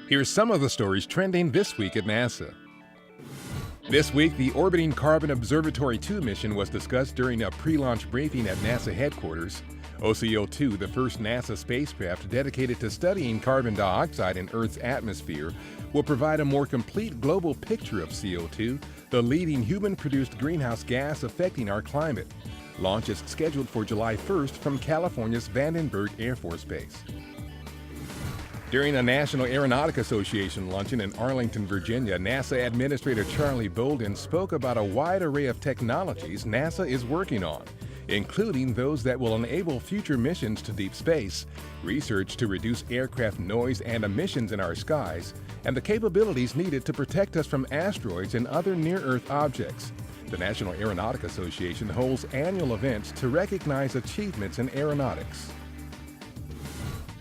Here's some of the stories trending this week at NASA. This week, the Orbiting Carbon Observatory-2 mission was discussed during a pre-launch briefing at NASA headquarters. OCO-2, the first NASA spacecraft dedicated to studying carbon dioxide in Earth's atmosphere, will provide a more complete global picture of CO2, the leading human-produced greenhouse gas affecting our climate. Launch is scheduled for July 1st from California's Vandenberg Air Force Base. During a National Aeronautic Association luncheon in Arlington, Virginia, NASA Administrator Charlie Bolden spoke about a wide array of technologies NASA is working on, including those that will enable future missions to deep space, research to reduce aircraft noise and emissions in our skies, and the capabilities needed to protect us from asteroids and other near-Earth objects. The National Aeronautic Association holds annual events to recognize achievements in aeronautics.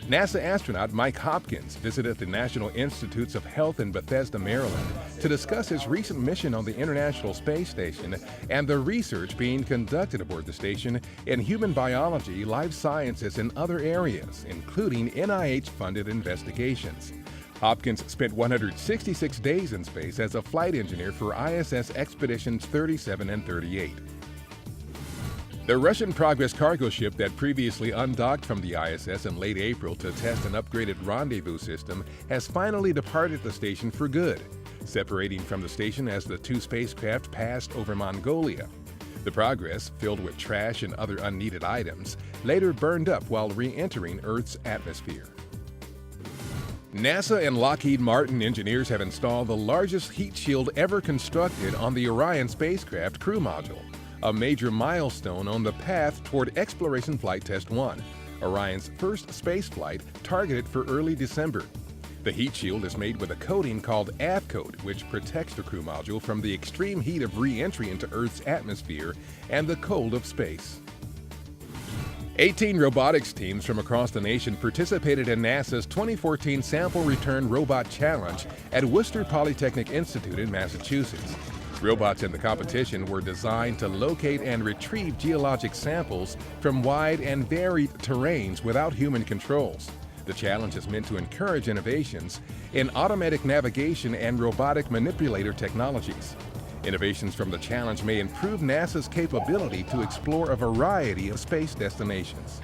NASA astronaut Mike Hopkins visited the National Institutes of Health in Bethesda, Maryland, to discuss his recent mission on the International Space Station and the research being conducted aboard the station in human biology, life sciences, and other areas, including NIH-funded investigations. Hopkins spent 166 days in space as a flight engineer for ISS Expeditions 37 and 38. The Russian Progress cargo ship that previously undocked from the ISS in late April to test an upgraded rendezvous system has finally departed the station for good, separating from the station as the two spacecraft passed over Mongolia. The Progress, filled with trash and other unneeded items, later burned up while re-entering Earth's atmosphere. NASA and Lockheed Martin engineers have installed the largest heat shield ever constructed on the Orion spacecraft crew module, a major milestone on the path toward Exploration Flight Test 1, Orion's first space flight targeted for early December. The heat shield is made with a coating called AVCOAT, which protects the crew module from the extreme heat of re-entry into Earth's atmosphere and the cold of space. 18 robotics teams from across the nation participated in NASA's 2014 Sample Return Robot Challenge at Worcester Polytechnic Institute in Massachusetts. Robots in the competition were designed to locate and retrieve geologic samples from wide and varied terrains without human controls. The challenge is meant to encourage innovations in automatic navigation and robotic manipulator technologies. Innovations from the challenge may improve NASA's capability to explore a variety of space destinations.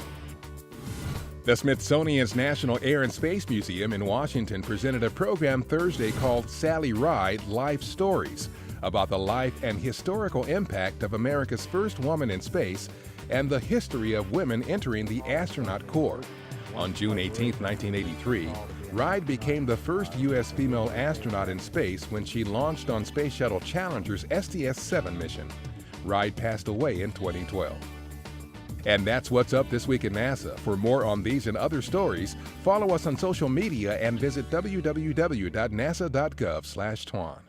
The Smithsonian's National Air and Space Museum in Washington presented a program Thursday called Sally Ride Life Stories, about the life and historical impact of America's first woman in space and the history of women entering the astronaut corps. On June 18, 1983, Ride became the first U.S. female astronaut in space when she launched on Space Shuttle Challenger's STS-7 mission. Ride passed away in 2012. And that's what's up this week at NASA. For more on these and other stories, follow us on social media and visit www.nasa.gov/twan.